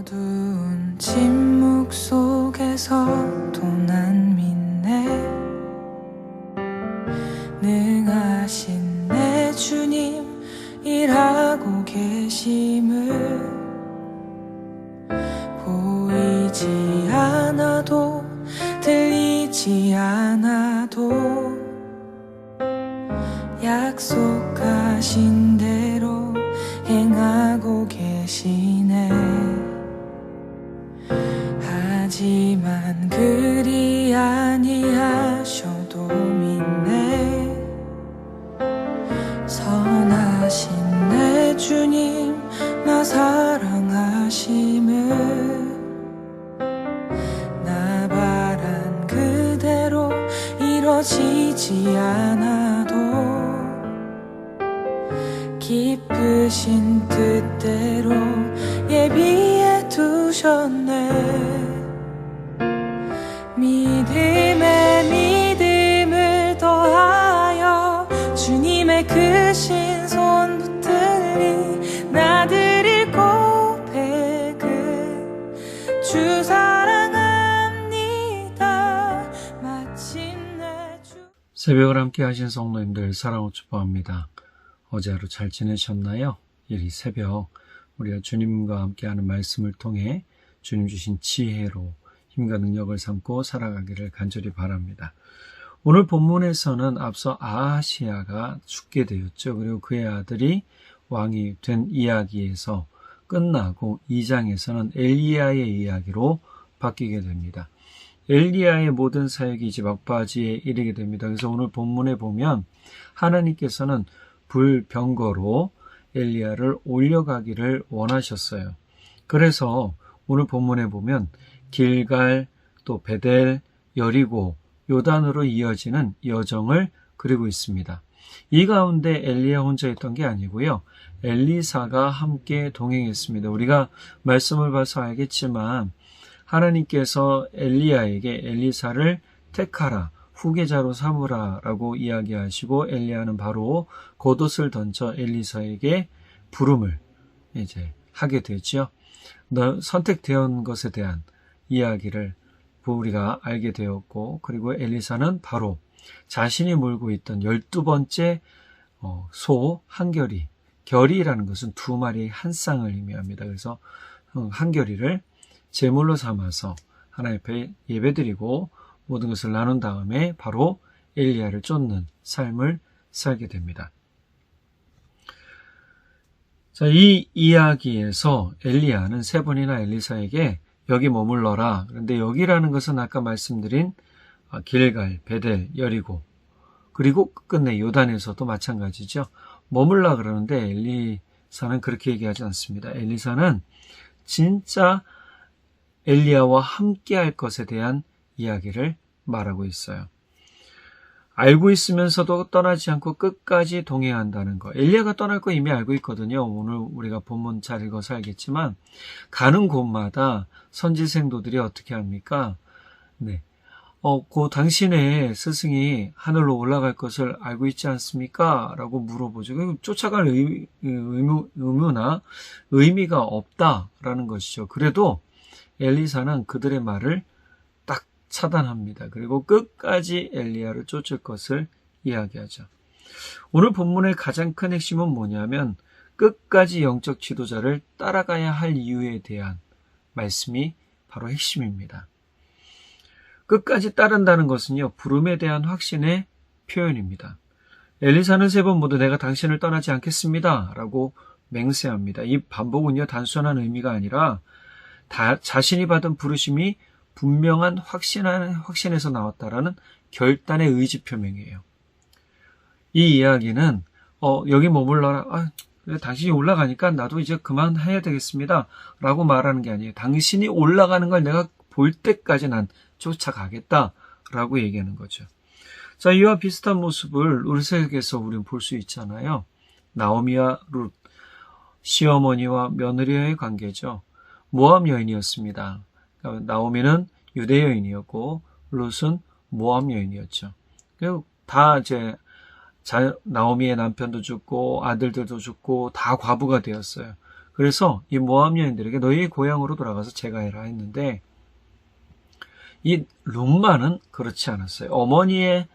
어두운 침묵 속에서도 난 믿네. 능하신 내 주님 일하고 계심을 보이지 않아도 들리지 않아도 약속하신 대로 행하고 계시네. 하지만 그리 아니하셔도 믿네. 선하신 내 주님 나 사랑하심을 나 바란 그대로 이뤄지지 않아도 깊으신 뜻대로 예비해 두셨네. 믿음에 믿음을 더하여 주님의 크신 손 붙들리 나들일 고백은 주 사랑합니다. 마침내 주. 새벽을 함께 하신 성도님들 사랑으로 축복합니다. 어제 하루 잘 지내셨나요? 이 새벽 우리가 주님과 함께하는 말씀을 통해 주님 주신 지혜로 힘과 능력을 삼고 살아가기를 간절히 바랍니다. 오늘 본문에서는 앞서 아하시야가 죽게 되었죠. 그리고 그의 아들이 왕이 된 이야기에서 끝나고 2장에서는 엘리야의 이야기로 바뀌게 됩니다. 엘리야의 모든 사역이 이제 막바지에 이르게 됩니다. 그래서 오늘 본문에 보면 하나님께서는 불병거로 엘리야를 올려가기를 원하셨어요. 그래서 오늘 본문에 보면 길갈, 또 베델, 여리고, 요단으로 이어지는 여정을 그리고 있습니다. 이 가운데 엘리야 혼자 있던 게 아니고요. 엘리사가 함께 동행했습니다. 우리가 말씀을 봐서 알겠지만 하나님께서 엘리야에게 엘리사를 택하라, 후계자로 삼으라 라고 이야기하시고 엘리야는 바로 겉옷을 던져 엘리사에게 부름을 이제 하게 되죠. 선택되었는 것에 대한 이야기를 우리가 알게 되었고, 그리고 엘리사는 바로 자신이 몰고 있던 12번째 소 한 결이, 결이라는 것은 두 마리의 한 쌍을 의미합니다. 그래서 한 결이를 제물로 삼아서 하나님 앞에 예배드리고 모든 것을 나눈 다음에 바로 엘리야를 쫓는 삶을 살게 됩니다. 자, 이 이야기에서 엘리야는 세 번이나 엘리사에게 여기 머물러라. 그런데 여기라는 것은 아까 말씀드린 길갈, 베델, 여리고, 그리고 끝내 요단에서도 마찬가지죠. 머물라 그러는데 엘리사는 그렇게 얘기하지 않습니다. 엘리사는 진짜 엘리야와 함께 할 것에 대한 이야기를 말하고 있어요. 알고 있으면서도 떠나지 않고 끝까지 동행한다는 거. 엘리야가 떠날 거 이미 알고 있거든요. 오늘 우리가 본문 잘 읽어서 알겠지만 가는 곳마다 선지생도들이 어떻게 합니까? 네, 그 당신의 스승이 하늘로 올라갈 것을 알고 있지 않습니까? 라고 물어보죠. 쫓아갈 의무나 의미가 없다라는 것이죠. 그래도 엘리사는 그들의 말을 딱 차단합니다. 그리고 끝까지 엘리야를 쫓을 것을 이야기하죠. 오늘 본문의 가장 큰 핵심은 뭐냐면 끝까지 영적 지도자를 따라가야 할 이유에 대한 말씀이 바로 핵심입니다. 끝까지 따른다는 것은요, 부름에 대한 확신의 표현입니다. 엘리사는 세 번 모두 내가 당신을 떠나지 않겠습니다 라고 맹세합니다. 이 반복은요, 단순한 의미가 아니라 자신이 받은 부르심이 분명한 확신에서 나왔다라는 결단의 의지 표명이에요. 이 이야기는 여기 머물러라. 당신이 올라가니까 나도 이제 그만해야 되겠습니다 라고 말하는 게 아니에요. 당신이 올라가는 걸 내가 볼 때까지 난 쫓아가겠다 라고 얘기하는 거죠. 자, 이와 비슷한 모습을 룻에게서 우리는 볼 수 있잖아요. 나오미와 룻, 시어머니와 며느리의 관계죠. 모압 여인이었습니다. 나오미는 유대 여인이었고 룻은 모압 여인이었죠. 그리고 다 이제 나오미의 남편도 죽고 아들들도 죽고 다 과부가 되었어요. 그래서 이 모압 여인들에게 너희 고향으로 돌아가서 제가해라 했는데 이 룻마는 그렇지 않았어요. 어머니의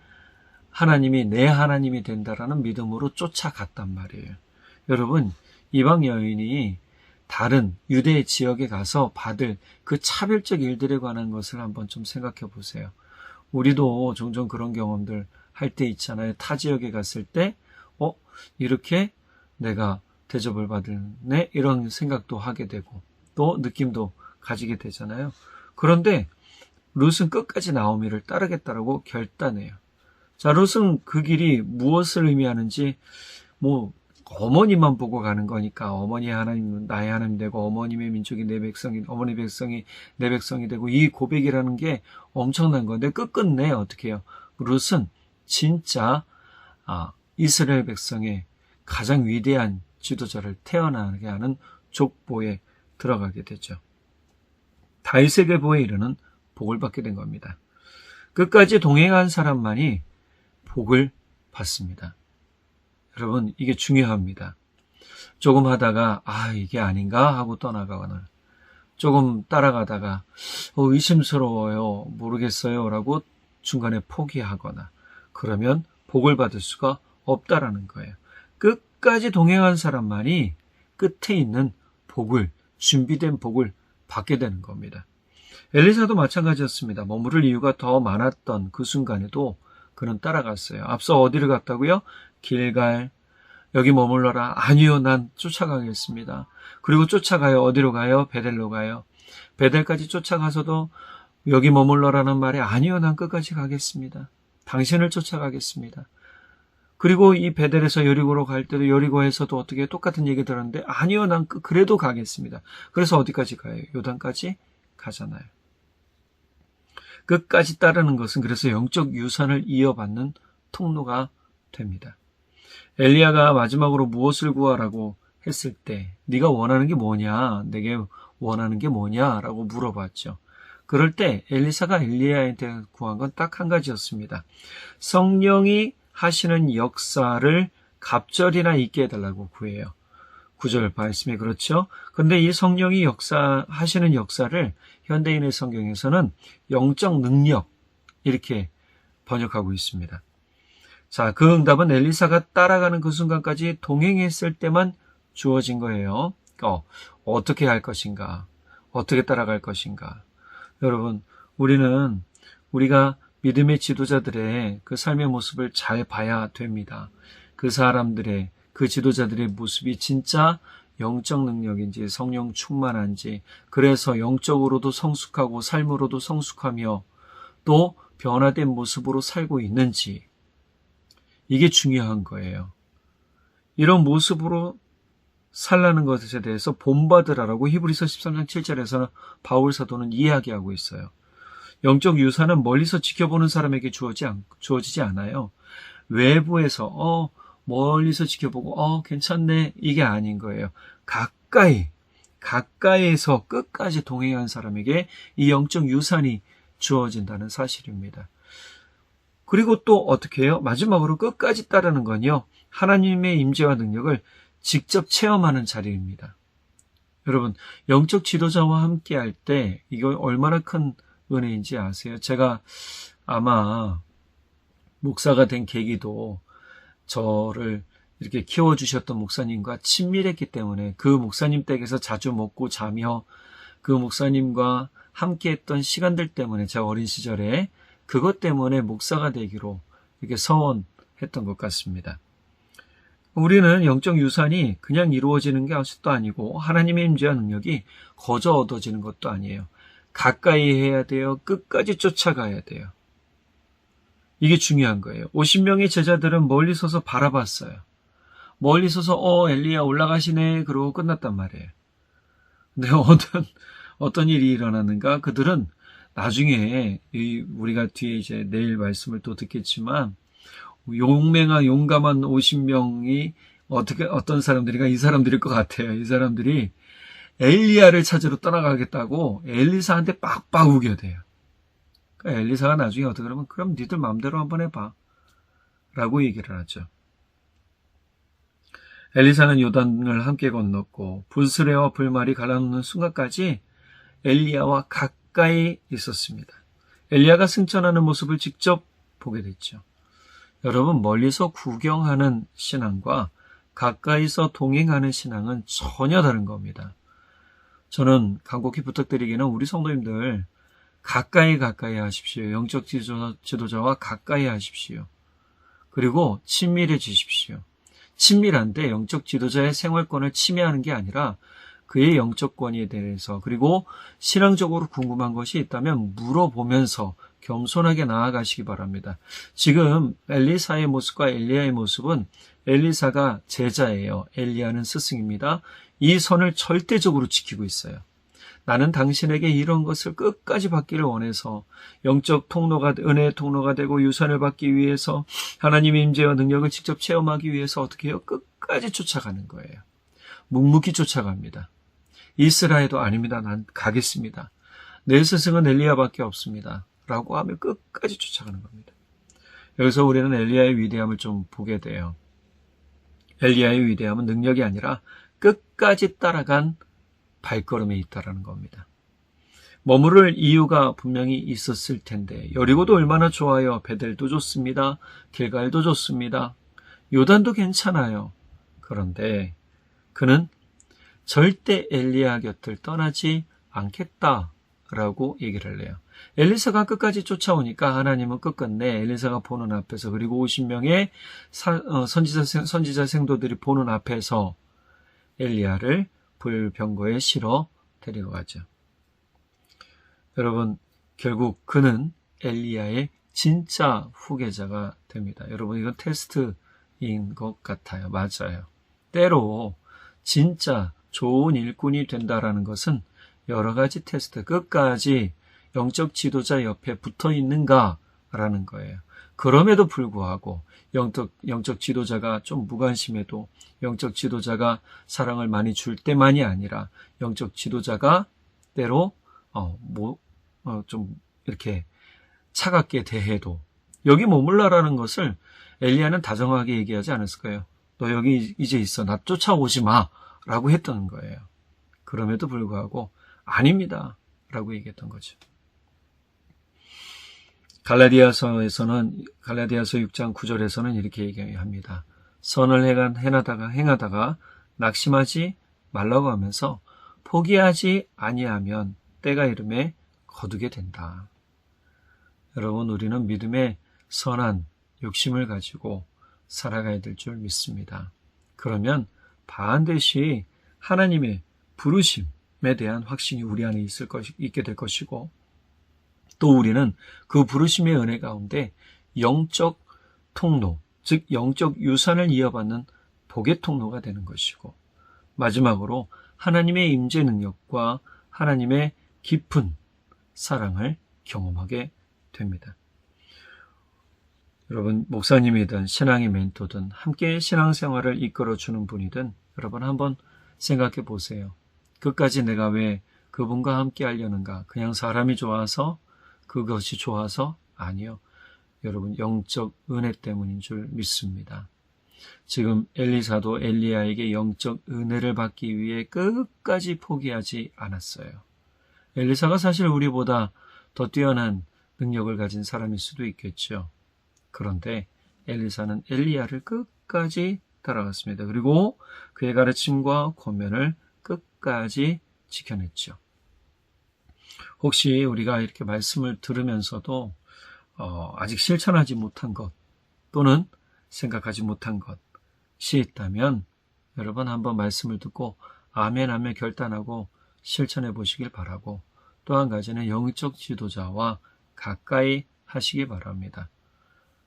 하나님이 내 하나님이 된다라는 믿음으로 쫓아갔단 말이에요. 여러분, 이방 여인이 다른 유대 지역에 가서 받을 그 차별적 일들에 관한 것을 한번 좀 생각해 보세요. 우리도 종종 그런 경험들 할 때 있잖아요. 타 지역에 갔을 때 이렇게 내가 대접을 받을네? 이런 생각도 하게 되고 또 느낌도 가지게 되잖아요. 그런데 룻은 끝까지 나오미를 따르겠다라고 결단해요. 자, 룻은 그 길이 무엇을 의미하는지 어머니만 보고 가는 거니까 어머니의 하나님은 나의 하나님 되고 어머님의 민족이 내 백성이 어머니 백성이 내 백성이 되고 이 고백이라는 게 엄청난 건데 끝끝내 어떻게 해요? 룻은 진짜 이스라엘 백성의 가장 위대한 지도자를 태어나게 하는 족보에 들어가게 되죠. 다윗의 계보에 이르는 복을 받게 된 겁니다. 끝까지 동행한 사람만이 복을 받습니다. 여러분, 이게 중요합니다. 조금 하다가 이게 아닌가 하고 떠나가거나 조금 따라가다가 의심스러워요, 모르겠어요 라고 중간에 포기하거나 그러면 복을 받을 수가 없다라는 거예요. 끝까지 동행한 사람만이 끝에 있는 복을, 준비된 복을 받게 되는 겁니다. 엘리사도 마찬가지였습니다. 머무를 이유가 더 많았던 그 순간에도 그는 따라갔어요. 앞서 어디를 갔다고요? 길갈, 여기 머물러라. 아니요, 난 쫓아가겠습니다. 그리고 쫓아가요. 어디로 가요? 베델로 가요. 베델까지 쫓아가서도 여기 머물러라는 말에 아니요, 난 끝까지 가겠습니다. 당신을 쫓아가겠습니다. 그리고 이 베델에서 여리고로 갈 때도 여리고에서도 어떻게 똑같은 얘기 들었는데 아니요, 난 그래도 가겠습니다. 그래서 어디까지 가요? 요단까지 가잖아요. 끝까지 따르는 것은 그래서 영적 유산을 이어받는 통로가 됩니다. 엘리야가 마지막으로 무엇을 구하라고 했을 때 네가 원하는 게 뭐냐? 내게 원하는 게 뭐냐? 라고 물어봤죠. 그럴 때 엘리사가 엘리야한테 구한 건 딱 한 가지였습니다. 성령이 하시는 역사를 갑절이나 있게 해달라고 구해요. 9절 말씀이 그렇죠. 근데 이 성령이 하시는 역사를 현대인의 성경에서는 영적 능력 이렇게 번역하고 있습니다. 자, 그 응답은 엘리사가 따라가는 그 순간까지 동행했을 때만 주어진 거예요. 어떻게 할 것인가? 어떻게 따라갈 것인가? 여러분, 우리가 믿음의 지도자들의 그 삶의 모습을 잘 봐야 됩니다. 그 사람들의, 그 지도자들의 모습이 진짜 영적 능력인지 성령 충만한지, 그래서 영적으로도 성숙하고 삶으로도 성숙하며 또 변화된 모습으로 살고 있는지, 이게 중요한 거예요. 이런 모습으로 살라는 것에 대해서 본받으라라고 히브리서 13장 7절에서는 바울 사도는 이야기하고 있어요. 영적 유산은 멀리서 지켜보는 사람에게 주어지지 않아요. 외부에서 멀리서 지켜보고 괜찮네 이게 아닌 거예요. 가까이에서 끝까지 동행한 사람에게 이 영적 유산이 주어진다는 사실입니다. 그리고 또 어떻게 해요? 마지막으로 끝까지 따르는 건요, 하나님의 임재와 능력을 직접 체험하는 자리입니다. 여러분, 영적 지도자와 함께 할 때 이거 얼마나 큰 은혜인지 아세요? 제가 아마 목사가 된 계기도 저를 이렇게 키워주셨던 목사님과 친밀했기 때문에 그 목사님 댁에서 자주 먹고 자며 그 목사님과 함께했던 시간들 때문에 제가 어린 시절에 그것 때문에 목사가 되기로 이렇게 서원했던 것 같습니다. 우리는 영적 유산이 그냥 이루어지는 것도 아니고 하나님의 임재와 능력이 거저 얻어지는 것도 아니에요. 가까이 해야 돼요. 끝까지 쫓아가야 돼요. 이게 중요한 거예요. 50명의 제자들은 멀리 서서 바라봤어요. 멀리 서서 엘리야 올라가시네 그러고 끝났단 말이에요. 근데 어떤 일이 일어났는가? 그들은 나중에 우리가 뒤에 이제 내일 말씀을 또 듣겠지만 용맹한 용감한 50명이 어떤 사람들인가 이 사람들일 것 같아요. 이 사람들이 엘리야를 찾으러 떠나가겠다고 엘리사한테 빡빡 우겨대요. 그러니까 엘리사가 나중에 어떻게 그러면 그럼 니들 마음대로 한번 해봐 라고 얘기를 하죠. 엘리사는 요단을 함께 건넜고 불수레와 불말이 갈라놓는 순간까지 엘리야와 가까이 있었습니다. 엘리야가 승천하는 모습을 직접 보게 됐죠. 여러분, 멀리서 구경하는 신앙과 가까이서 동행하는 신앙은 전혀 다른 겁니다. 저는 간곡히 부탁드리기는 우리 성도님들 가까이 하십시오. 영적 지도자와 가까이 하십시오. 그리고 친밀해지십시오. 친밀한데 영적 지도자의 생활권을 침해하는 게 아니라 그의 영적 권위에 대해서 그리고 신앙적으로 궁금한 것이 있다면 물어보면서 겸손하게 나아가시기 바랍니다. 지금 엘리사의 모습과 엘리야의 모습은 엘리사가 제자예요. 엘리야는 스승입니다. 이 선을 절대적으로 지키고 있어요. 나는 당신에게 이런 것을 끝까지 받기를 원해서 영적 통로가, 은혜의 통로가 되고 유산을 받기 위해서 하나님의 임재와 능력을 직접 체험하기 위해서 어떻게 해요? 끝까지 쫓아가는 거예요. 묵묵히 쫓아갑니다. 이스라엘도 아닙니다. 난 가겠습니다. 내 스승은 엘리야밖에 없습니다. 라고 하며 끝까지 쫓아가는 겁니다. 여기서 우리는 엘리야의 위대함을 좀 보게 돼요. 엘리야의 위대함은 능력이 아니라 끝까지 따라간 발걸음에 있다라는 겁니다. 머무를 이유가 분명히 있었을 텐데 여리고도 얼마나 좋아요. 베델도 좋습니다. 길갈도 좋습니다. 요단도 괜찮아요. 그런데 그는 절대 엘리야 곁을 떠나지 않겠다라고 얘기를 해요. 엘리사가 끝까지 쫓아오니까 하나님은 끝끝내 엘리사가 보는 앞에서 그리고 50명의 선지자 생도들이 보는 앞에서 엘리야를 불병거에 실어 데리고 가죠. 여러분, 결국 그는 엘리야의 진짜 후계자가 됩니다. 여러분, 이건 테스트인 것 같아요. 맞아요. 때로 진짜 좋은 일꾼이 된다라는 것은 여러 가지 테스트, 끝까지 영적 지도자 옆에 붙어 있는가라는 거예요. 그럼에도 불구하고 영적 지도자가 좀 무관심해도 영적 지도자가 사랑을 많이 줄 때만이 아니라 영적 지도자가 때로 좀 이렇게 차갑게 대해도 여기 머물라라는 것을 엘리야는 다정하게 얘기하지 않았을 거예요. 너 여기 이제 있어. 나 쫓아오지 마. 라고 했던 거예요. 그럼에도 불구하고 아닙니다. 라고 얘기했던 거죠. 갈라디아서 6장 9절에서는 이렇게 얘기합니다. 선을 행하다가 낙심하지 말라고 하면서 포기하지 아니하면 때가 이름에 거두게 된다. 여러분, 우리는 믿음의 선한 욕심을 가지고 살아가야 될 줄 믿습니다. 그러면 반드시 하나님의 부르심에 대한 확신이 우리 안에 있게 될 것이고 또 우리는 그 부르심의 은혜 가운데 영적 통로, 즉 영적 유산을 이어받는 복의 통로가 되는 것이고 마지막으로 하나님의 임재 능력과 하나님의 깊은 사랑을 경험하게 됩니다. 여러분, 목사님이든 신앙의 멘토든 함께 신앙생활을 이끌어주는 분이든 여러분 한번 생각해 보세요. 끝까지 내가 왜 그분과 함께 하려는가? 그냥 사람이 좋아서 그것이 좋아서? 아니요. 여러분, 영적 은혜 때문인 줄 믿습니다. 지금 엘리사도 엘리야에게 영적 은혜를 받기 위해 끝까지 포기하지 않았어요. 엘리사가 사실 우리보다 더 뛰어난 능력을 가진 사람일 수도 있겠죠. 그런데 엘리사는 엘리야를 끝까지 따라갔습니다. 그리고 그의 가르침과 권면을 끝까지 지켜냈죠. 혹시 우리가 이렇게 말씀을 들으면서도 아직 실천하지 못한 것 또는 생각하지 못한 것이 있다면 여러분 한번 말씀을 듣고 아멘 하며 결단하고 실천해 보시길 바라고 또 한 가지는 영적 지도자와 가까이 하시기 바랍니다.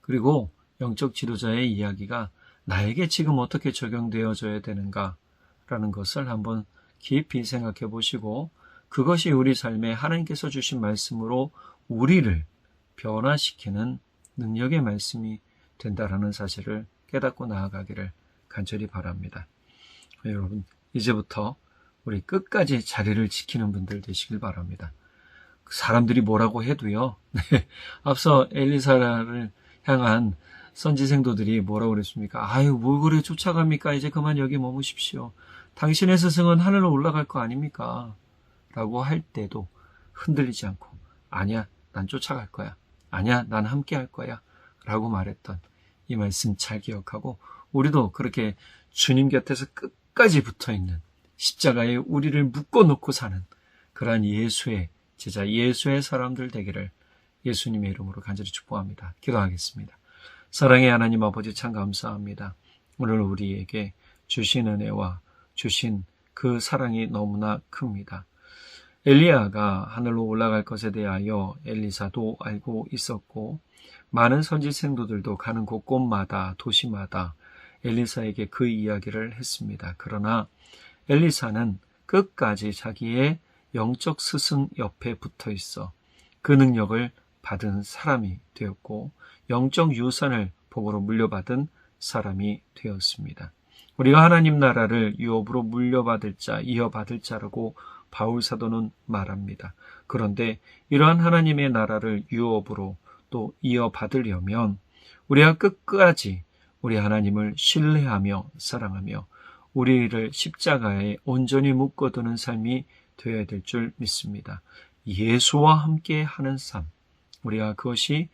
그리고 영적 지도자의 이야기가 나에게 지금 어떻게 적용되어져야 되는가라는 것을 한번 깊이 생각해 보시고 그것이 우리 삶에 하나님께서 주신 말씀으로 우리를 변화시키는 능력의 말씀이 된다라는 사실을 깨닫고 나아가기를 간절히 바랍니다. 여러분, 이제부터 우리 끝까지 자리를 지키는 분들 되시길 바랍니다. 사람들이 뭐라고 해도요. 앞서 엘리사를 향한 선지생도들이 뭐라고 그랬습니까? 아유, 뭘 그래 쫓아갑니까? 이제 그만 여기 머무십시오. 당신의 스승은 하늘로 올라갈 거 아닙니까? 라고 할 때도 흔들리지 않고, 아니야, 난 쫓아갈 거야. 아니야, 난 함께 할 거야. 라고 말했던 이 말씀 잘 기억하고, 우리도 그렇게 주님 곁에서 끝까지 붙어있는 십자가에 우리를 묶어놓고 사는 그러한 예수의 제자, 예수의 사람들 되기를 예수님의 이름으로 간절히 축복합니다. 기도하겠습니다. 사랑의 하나님 아버지, 참 감사합니다. 오늘 우리에게 주신 은혜와 주신 그 사랑이 너무나 큽니다. 엘리야가 하늘로 올라갈 것에 대하여 엘리사도 알고 있었고, 많은 선지생도들도 가는 곳곳마다, 도시마다 엘리사에게 그 이야기를 했습니다. 그러나 엘리사는 끝까지 자기의 영적 스승 옆에 붙어 있어 그 능력을 받은 사람이 되었고, 영적 유산을 복으로 물려받은 사람이 되었습니다. 우리가 하나님 나라를 유업으로 물려받을 자, 이어받을 자라고 바울 사도는 말합니다. 그런데 이러한 하나님의 나라를 유업으로 또 이어받으려면 우리가 끝까지 우리 하나님을 신뢰하며 사랑하며 우리를 십자가에 온전히 묶어두는 삶이 되어야 될 줄 믿습니다. 예수와 함께 하는 삶, 우리가 그것이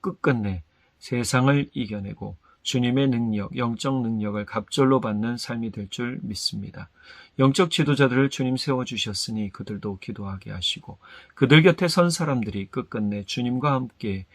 끝끝내 세상을 이겨내고 주님의 능력, 영적 능력을 갑절로 받는 삶이 될 줄 믿습니다. 영적 지도자들을 주님 세워주셨으니 그들도 기도하게 하시고, 그들 곁에 선 사람들이 끝끝내 주님과 함께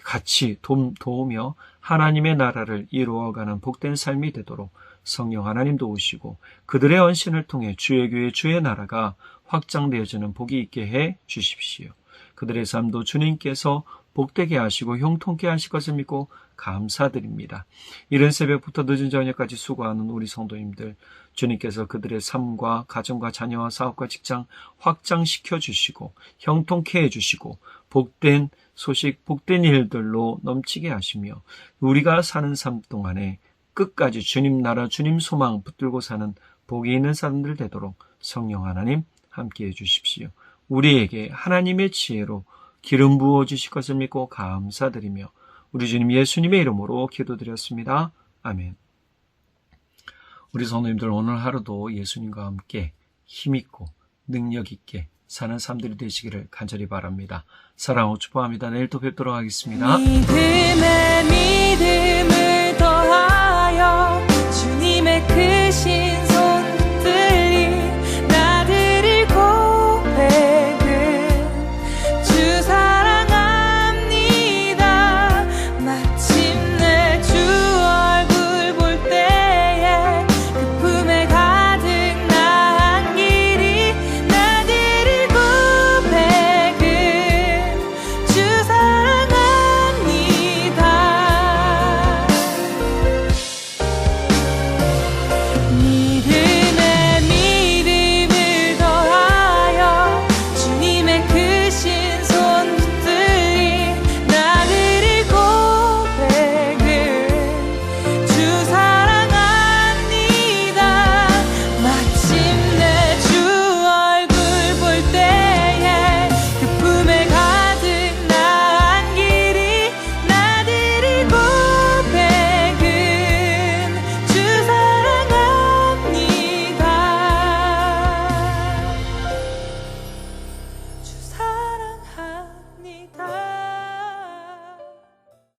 같이 도우며 하나님의 나라를 이루어가는 복된 삶이 되도록 성령 하나님도 오시고 그들의 헌신을 통해 주의 교회, 주의 나라가 확장되어지는 복이 있게 해 주십시오. 그들의 삶도 주님께서 복되게 하시고 형통케 하실 것을 믿고 감사드립니다. 이른 새벽부터 늦은 저녁까지 수고하는 우리 성도님들, 주님께서 그들의 삶과 가정과 자녀와 사업과 직장 확장시켜 주시고 형통케 해주시고 복된 소식, 복된 일들로 넘치게 하시며 우리가 사는 삶 동안에 끝까지 주님 나라, 주님 소망 붙들고 사는 복이 있는 사람들 되도록 성령 하나님 함께해 주십시오. 우리에게 하나님의 지혜로 기름 부어 주실 것을 믿고 감사드리며 우리 주님 예수님의 이름으로 기도드렸습니다. 아멘. 우리 성도님들, 오늘 하루도 예수님과 함께 힘있고 능력있게 사는 삶들이 되시기를 간절히 바랍니다. 사랑하고 축복합니다. 내일 또 뵙도록 하겠습니다. 믿음의 믿음